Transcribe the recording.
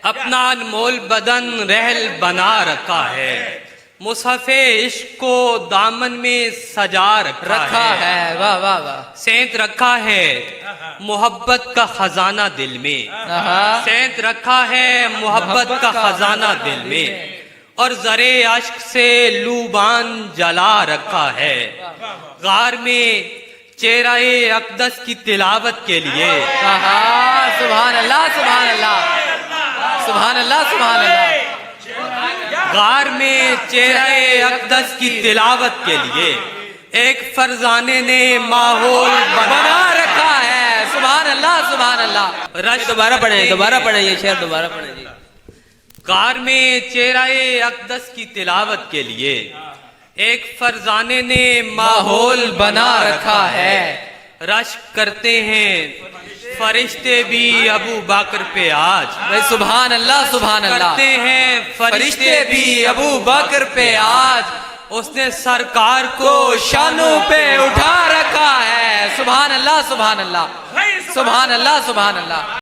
اپنا انمول بدن رحل بنا رکھا ہے، مصحف عشق کو دامن میں سجا رکھا ہے، واہ واہ واہ، سینت رکھا ہے محبت کا خزانہ دل میں، سینت رکھا ہے محبت کا خزانہ دل میں، اور زرے عشق سے لوبان جلا رکھا ہے، غار میں چہرہ اقدس کی تلاوت کے لیے، سبحان اللہ سبحان اللہ سبحان اللہ سبحان اللہ، غار میں چہرہ اقدس کی تلاوت کے لیے ایک فرزانے نے ماحول بنا رکھا ہے، سبحان اللہ سبحان اللہ، رش دوبارہ پڑھیں یہ شعر دوبارہ پڑھیں جی۔ غار میں چہرہ اقدس کی تلاوت کے لیے ایک فرزانے نے ماحول بنا رکھا ہے، رشک کرتے ہیں فرشتے بھی ابو بکر پہ آج، سبحان اللہ سبحان اللہ، کرتے ہیں فرشتے بھی ابو بکر پہ آج، اس نے سرکار کو شانوں پہ اٹھا رکھا ہے، سبحان اللہ سبحان اللہ سبحان اللہ سبحان اللہ۔